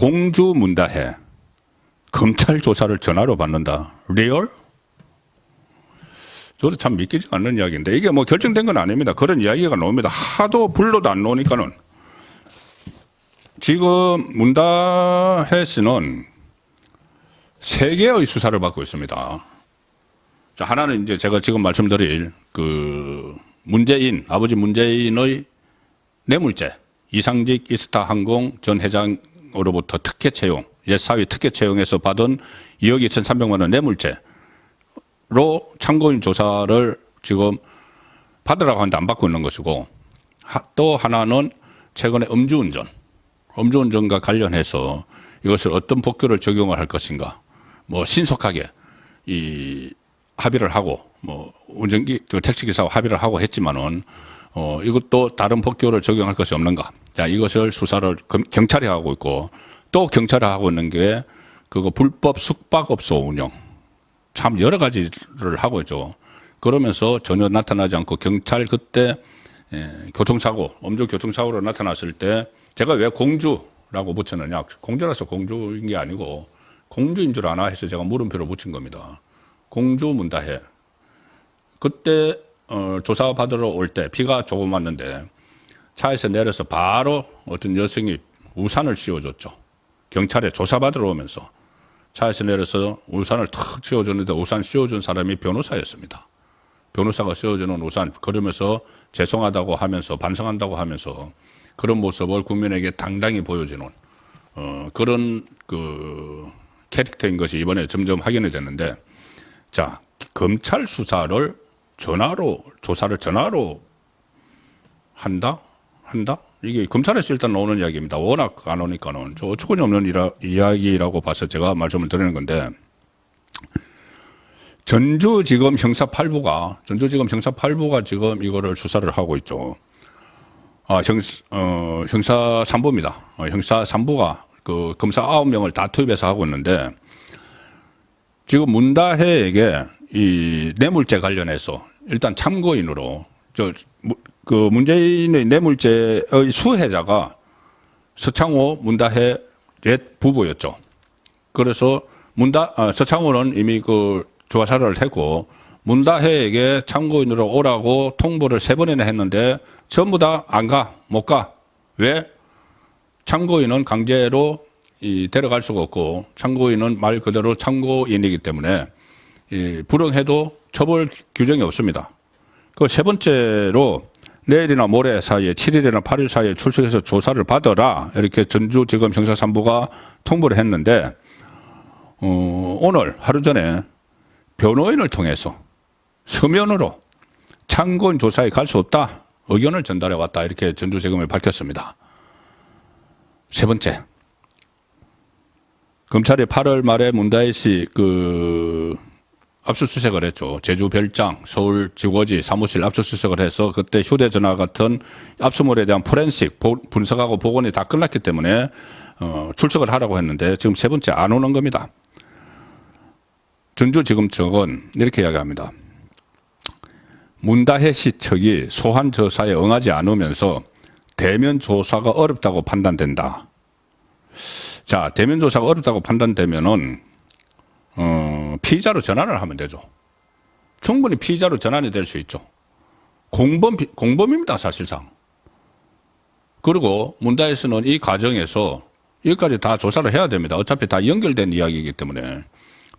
공주 문다해 검찰 조사를 전화로 받는다. 리얼? 저도 참 믿기지 않는 이야기인데 이게 뭐 결정된 건 아닙니다. 그런 이야기가 나옵니다. 하도 불러도 안 나오니까는. 지금 문다해 씨는 3개의 수사를 받고 있습니다. 자, 하나는 이제 제가 지금 말씀드릴 그 문재인, 아버지 문재인의 뇌물죄, 이상직 이스타항공 전 회장으로부터 특혜 채용, 옛사위 특혜 채용에서 받은 2억 2,300만 원 뇌물죄로 참고인 조사를 지금 받으라고 하는데 안 받고 있는 것이고, 또 하나는 최근에 음주운전과 관련해서 이것을 어떤 법규를 적용을 할 것인가, 뭐 신속하게 이 합의를 하고, 뭐 운전기 택시기사와 합의를 하고 했지만은 이것도 다른 법규를 적용할 것이 없는가. 자, 이것을 수사를 경찰이 하고 있고, 또 경찰이 하고 있는 게 그거 불법 숙박업소 운영. 참 여러 가지를 하고 있죠. 그러면서 전혀 나타나지 않고 경찰 그때 교통사고, 음주 교통사고로 나타났을 때 제가 왜 공주라고 붙였느냐. 공주라서 공주인 게 아니고 공주인 줄 아나 해서 제가 물음표를 붙인 겁니다. 공주 문다해. 그때 조사받으러 올 때 비가 조금 왔는데 차에서 내려서 바로 어떤 여성이 우산을 씌워줬죠. 경찰에 조사받으러 오면서 차에서 내려서 우산을 탁 씌워줬는데 우산 씌워준 사람이 변호사였습니다. 변호사가 씌워주는 우산, 그러면서 죄송하다고 하면서 반성한다고 하면서 그런 모습을 국민에게 당당히 보여주는 그런 그 캐릭터인 것이 이번에 점점 확인이 됐는데, 자, 검찰 수사를 조사를 전화로 한다? 이게 검찰에서 일단 나오는 이야기입니다. 워낙 안 오니까는 저 어처구니 없는 이야기라고 봐서 제가 말씀을 드리는 건데, 전주지검 형사 8부가 지금 이거를 수사를 하고 있죠. 형사 3부입니다. 형사 3부가 그 검사 9명을 다 투입해서 하고 있는데, 지금 문다해에게 이 뇌물죄 관련해서 일단 참고인으로 그 문재인의 뇌물죄의 수혜자가 서창호 문다해 옛 부부였죠. 그래서 서창호는 이미 그 조사를 했고 문다해에게 참고인으로 오라고 통보를 3번이나 했는데 전부 다 안 가, 못 가. 왜? 참고인은 강제로 데려갈 수가 없고 참고인은 말 그대로 참고인이기 때문에 불응해도 처벌 규정이 없습니다. 그 3번째로 내일이나 모레 사이에 7일이나 8일 사이에 출석해서 조사를 받아라, 이렇게 전주지검 형사 3부가 통보를 했는데 오늘 하루 전에 변호인을 통해서 서면으로 참고인 조사에 갈 수 없다 의견을 전달해 왔다, 이렇게 전주지검에 밝혔습니다. 3번째, 검찰이 8월 말에 문다혜 씨 압수수색을 했죠. 제주 별장, 서울 지구어지 사무실 압수수색을 해서 그때 휴대전화 같은 압수물에 대한 포렌식 분석하고 복원이 다 끝났기 때문에 출석을 하라고 했는데 지금 3번째 안 오는 겁니다. 전주지검 측은 이렇게 이야기합니다. 문다혜 씨 측이 소환 조사에 응하지 않으면서 대면 조사가 어렵다고 판단된다. 자, 대면 조사가 어렵다고 판단되면은 피의자로 전환을 하면 되죠. 충분히 피의자로 전환이 될 수 있죠. 공범입니다, 사실상. 그리고 문다혜 씨는 이 과정에서 여기까지 다 조사를 해야 됩니다. 어차피 다 연결된 이야기이기 때문에.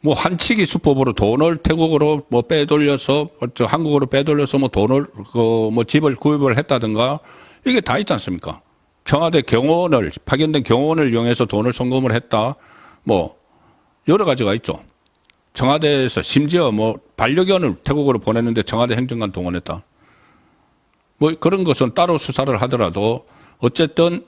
뭐 한치기 수법으로 돈을 태국으로 뭐 빼돌려서 한국으로 빼돌려서 뭐 돈을 뭐 집을 구입을 했다든가 이게 다 있지 않습니까? 청와대 파견된 경호원을 이용해서 돈을 송금을 했다. 뭐 여러 가지가 있죠. 청와대에서 심지어 뭐 반려견을 태국으로 보냈는데 청와대 행정관 동원했다. 뭐 그런 것은 따로 수사를 하더라도 어쨌든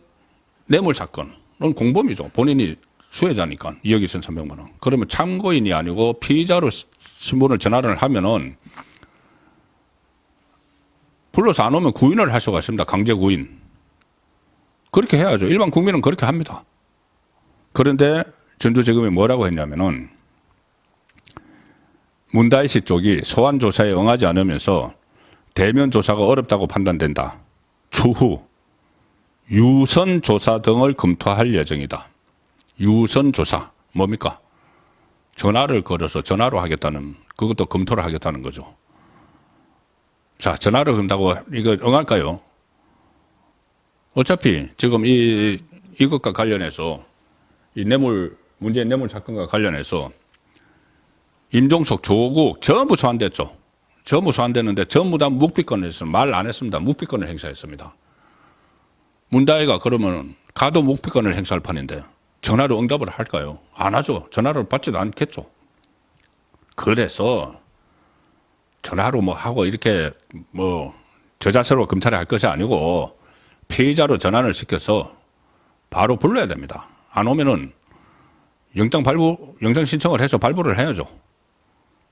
뇌물 사건은 공범이죠. 본인이 수혜자니까 2억 2,300만 원. 그러면 참고인이 아니고 피의자로 신분을 전환을 하면은 불러서 안 오면 구인을 할 수가 있습니다. 강제 구인. 그렇게 해야죠. 일반 국민은 그렇게 합니다. 그런데 전주지검이 뭐라고 했냐면은 문다혜 씨 쪽이 소환 조사에 응하지 않으면서 대면 조사가 어렵다고 판단된다. 추후 유선 조사 등을 검토할 예정이다. 유선 조사 뭡니까? 전화를 걸어서 전화로 하겠다는 그것도 검토를 하겠다는 거죠. 자, 전화를 건다고 이거 응할까요? 어차피 지금 이것과 관련해서 이 문재인 뇌물 사건과 관련해서 임종석, 조국 전부 소환됐죠. 전부 소환됐는데 전부 다 묵비권을 했어요. 말 안 했습니다. 묵비권을 행사했습니다. 문다혜가 그러면 가도 묵비권을 행사할 판인데 전화로 응답을 할까요? 안 하죠. 전화를 받지도 않겠죠. 그래서 전화로 뭐 하고 이렇게 뭐 저자세로 검찰이 할 것이 아니고 피의자로 전환을 시켜서 바로 불러야 됩니다. 안 오면은 영장 신청을 해서 발부를 해야죠.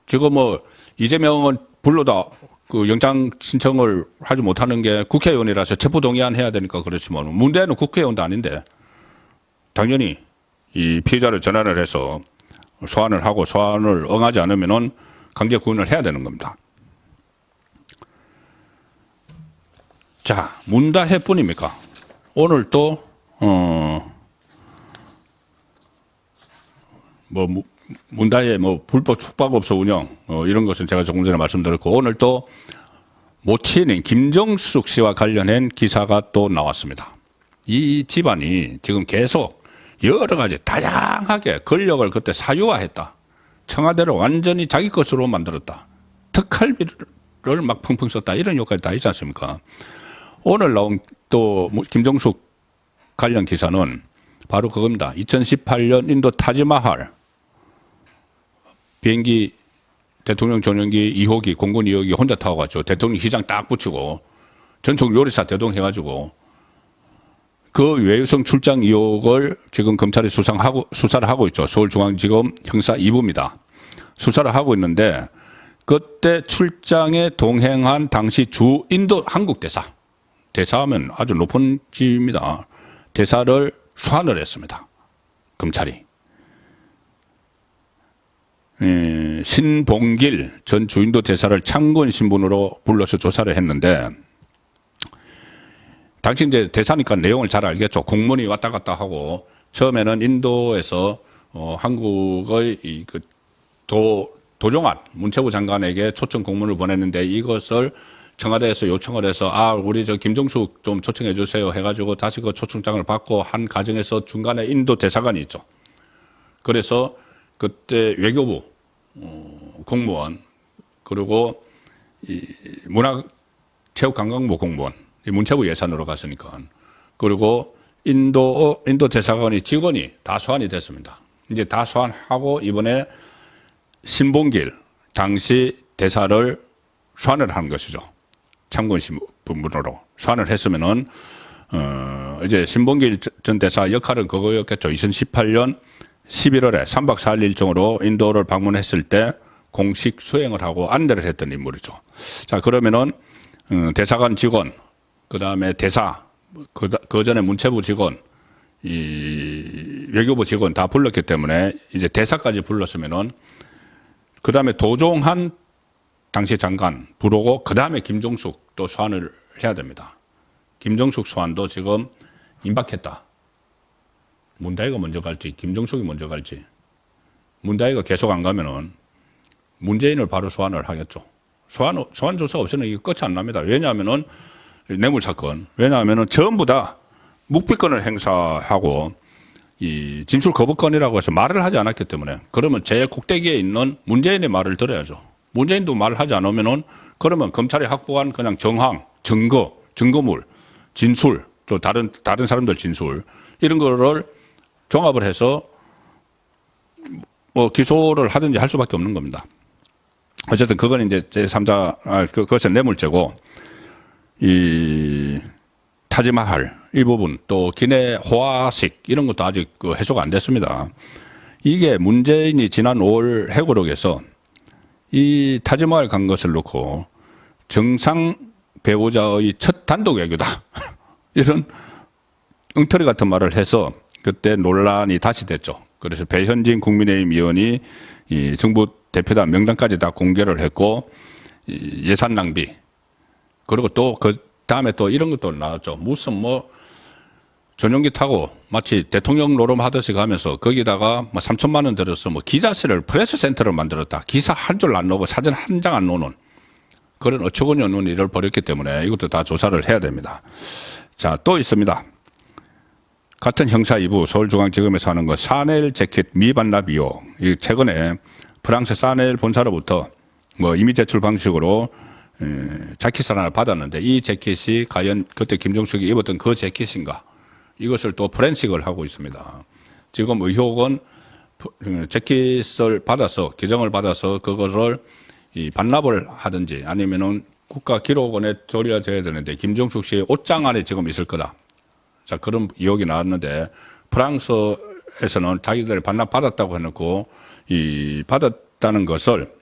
지금 뭐 이재명은 불러다 그 영장 신청을 하지 못하는 게 국회의원이라서 체포동의안 해야 되니까 그렇지만 문제는 국회의원도 아닌데 당연히 이 피의자를 전환을 해서 소환을 하고 소환을 응하지 않으면은 강제 구원을 해야 되는 겁니다. 자, 문다혜뿐입니까? 오늘 또 문다혜 불법 숙박업소 운영 이런 것은 제가 조금 전에 말씀드렸고 오늘 또 모친인 김정숙 씨와 관련된 기사가 또 나왔습니다. 이 집안이 지금 계속 여러 가지 다양하게 권력을 그때 사유화했다. 청와대를 완전히 자기 것으로 만들었다. 특활비를 막 펑펑 썼다. 이런 효과가 다 있지 않습니까? 오늘 나온 또 김정숙 관련 기사는 바로 그겁니다. 2018년 인도 타지마할 비행기 대통령 전용기 2호기 공군 2호기 혼자 타고 갔죠. 대통령 휘장 딱 붙이고 전속 요리사 대동해가지고 그 외유성 출장 의혹을 지금 검찰이 수사를 하고 있죠. 서울중앙지검 형사 2부입니다. 수사를 하고 있는데 그때 출장에 동행한 당시 주 인도 한국 대사하면 아주 높은 지입니다. 대사를 소환을 했습니다. 검찰이. 신봉길 전 주인도 대사를 참고인 신분으로 불러서 조사를 했는데 당시 이제 대사니까 내용을 잘 알겠죠. 공문이 왔다 갔다 하고 처음에는 인도에서 한국의 도종환 문체부 장관에게 초청 공문을 보냈는데 이것을 청와대에서 요청을 해서 우리 저 김정숙 좀 초청해 주세요 해가지고 다시 그 초청장을 받고 한 과정에서 중간에 인도 대사관이 있죠. 그래서 그때 외교부 공무원 그리고 이 문화체육관광부 공무원 이 문체부 예산으로 갔으니까 그리고 인도 대사관이 직원이 다 소환이 됐습니다. 이제 다 소환하고 이번에 신봉길 당시 대사를 소환을 한 것이죠. 참고인 신분으로 소환을 했으면은 이제 신봉길 전 대사 역할은 그거였겠죠. 2018년 11월에 3박 4일 일정으로 인도를 방문했을 때 공식 수행을 하고 안내를 했던 인물이죠. 자, 그러면은 대사관 직원, 그 다음에 대사, 그 전에 문체부 직원, 이 외교부 직원 다 불렀기 때문에 이제 대사까지 불렀으면은 그 다음에 도종한 당시 장관 부르고 그 다음에 김종숙 또 소환을 해야 됩니다. 김종숙 소환도 지금 임박했다. 문다혜가 먼저 갈지 김정숙이 먼저 갈지 문다혜가 계속 안 가면은 문재인을 바로 소환을 하겠죠. 소환 조사 없이는 이게 끝이 안 납니다. 왜냐하면은 뇌물 사건 왜냐하면은 전부 다 묵비권을 행사하고 이 진술 거부권이라고 해서 말을 하지 않았기 때문에 그러면 제일 꼭대기에 있는 문재인의 말을 들어야죠. 문재인도 말을 하지 않으면은 그러면 검찰이 확보한 그냥 정황, 증거물, 진술 또 다른 사람들 진술 이런 거를 종합을 해서 뭐 기소를 하든지 할 수밖에 없는 겁니다. 어쨌든 그건 이제 제3자, 그것은 뇌물죄고, 이 타지마할 이 부분 또 기내 호화식 이런 것도 아직 해소가 안 됐습니다. 이게 문재인이 지난 5월 회고록에서 이 타지마할 간 것을 놓고 정상 배우자의 첫 단독 외교다 이런 엉터리 같은 말을 해서 그때 논란이 다시 됐죠. 그래서 배현진 국민의힘 의원이 이 정부 대표단 명단까지 다 공개를 했고 예산 낭비 그리고 또 그 다음에 또 이런 것도 나왔죠. 무슨 전용기 타고 마치 대통령 노름하듯이 가면서 거기다가 뭐 3천만 원 들여서 뭐 기자실을 프레스 센터를 만들었다. 기사 한 줄 안 놓고 사진 한 장 안 놓는 그런 어처구니 없는 일을 벌였기 때문에 이것도 다 조사를 해야 됩니다. 자, 또 있습니다. 같은 형사 2부 서울중앙지검에서 하는 거 샤넬 재킷 미반납 의혹. 이 최근에 프랑스 샤넬 본사로부터 뭐 이미 제출 방식으로 재킷을 하나 받았는데 이 재킷이 과연 그때 김정숙이 입었던 그 재킷인가? 이것을 또 포렌식을 하고 있습니다. 지금 의혹은 재킷을 받아서 기정을 받아서 그것을 이 반납을 하든지 아니면은 국가기록원에 돌려져야 되는데 김정숙 씨의 옷장 안에 지금 있을 거다. 자, 그런 의혹이 나왔는데 프랑스에서는 자기들이 반납 받았다고 해놓고 이 받았다는 것을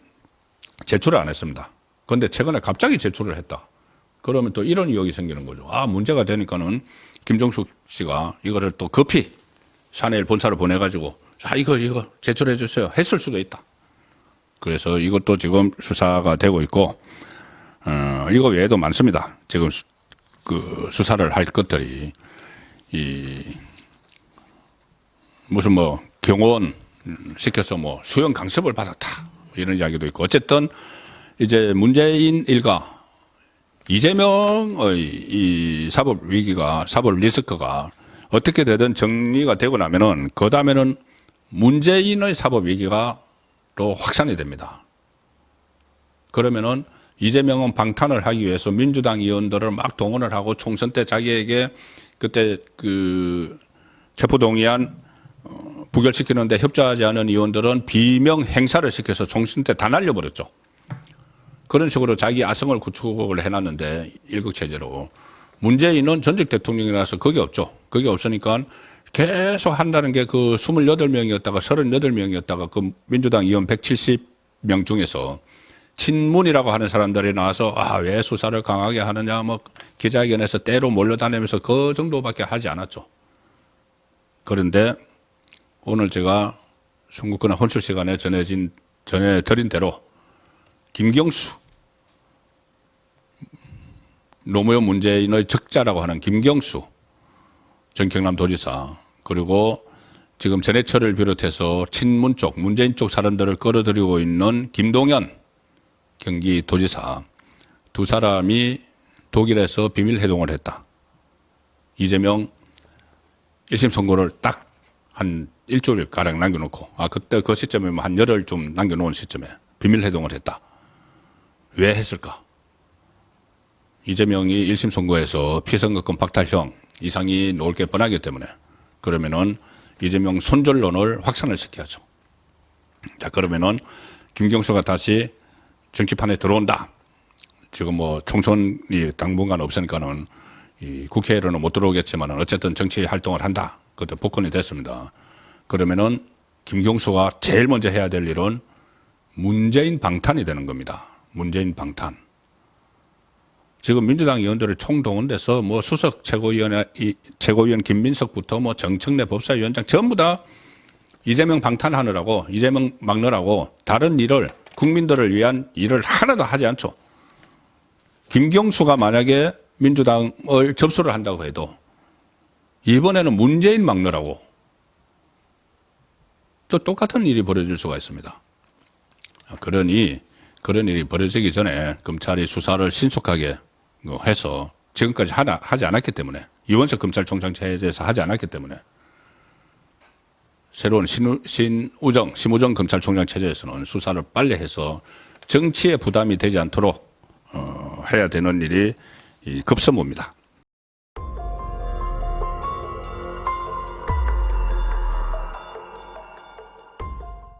제출을 안 했습니다. 그런데 최근에 갑자기 제출을 했다. 그러면 또 이런 의혹이 생기는 거죠. 아, 문제가 되니까는 김정숙 씨가 이거를 또 급히 샤넬 본사를 보내가지고 자, 이거 제출해 주세요. 했을 수도 있다. 그래서 이것도 지금 수사가 되고 있고, 이거 외에도 많습니다. 지금 그 수사를 할 것들이, 무슨 뭐 경호원 시켜서 뭐 수영 강습을 받았다. 이런 이야기도 있고. 어쨌든 이제 문재인 일가, 이재명의 이 사법 위기가, 사법 리스크가 어떻게 되든 정리가 되고 나면은, 그 다음에는 문재인의 사법 위기가 또 확산이 됩니다. 그러면은 이재명은 방탄을 하기 위해서 민주당 의원들을 막 동원을 하고 총선 때 자기에게 그때 그 체포동의안 부결시키는데 협조하지 않은 의원들은 비명 행사를 시켜서 총선 때 다 날려버렸죠. 그런 식으로 자기 아성을 구축을 해놨는데 일극체제로 문재인은 전직 대통령이라서 그게 없죠. 그게 없으니까 계속 한다는 게 그 28명이었다가 38명이었다가 그 민주당 의원 170명 중에서 친문이라고 하는 사람들이 나와서 아, 왜 수사를 강하게 하느냐 뭐 기자회견에서 때로 몰려다니면서 그 정도밖에 하지 않았죠. 그런데 오늘 제가 순국근황 혼술 시간에 전해드린 대로 김경수 노무현 문재인의 적자라고 하는 김경수 전 경남도지사 그리고 지금 전해철을 비롯해서 친문 쪽 문재인 쪽 사람들을 끌어들이고 있는 김동연 경기도지사 두 사람이 독일에서 비밀 회동을 했다. 이재명 1심 선고를 딱 한 일주일 가량 남겨놓고 그때 그 시점에 한 열흘 좀 남겨놓은 시점에 비밀 회동을 했다. 왜 했을까? 이재명이 1심 선고에서 피선거권 박탈형 이상이 놓을 게 뻔하기 때문에 그러면은 이재명 손절론을 확산을 시켜야죠. 자, 그러면은 김경수가 다시 정치판에 들어온다. 지금 뭐 총선이 당분간 없으니까는 이 국회로는 못 들어오겠지만 어쨌든 정치 활동을 한다. 그때 복권이 됐습니다. 그러면은 김경수가 제일 먼저 해야 될 일은 문재인 방탄이 되는 겁니다. 문재인 방탄. 지금 민주당 의원들을 총동원돼서 뭐 수석 최고위원 김민석부터 뭐 정청래 법사위원장 전부 다 이재명 방탄하느라고 이재명 막느라고 다른 일을 국민들을 위한 일을 하나도 하지 않죠. 김경수가 만약에 민주당을 접수를 한다고 해도 이번에는 문재인 막느라고 또 똑같은 일이 벌어질 수가 있습니다. 그러니 그런 일이 벌어지기 전에 검찰이 수사를 신속하게 해서 지금까지 하지 않았기 때문에 이원석 검찰총장 체제에서 하지 않았기 때문에 새로운 심우정 검찰총장 체제에서는 수사를 빨리 해서 정치에 부담이 되지 않도록 해야 되는 일이 급선무입니다.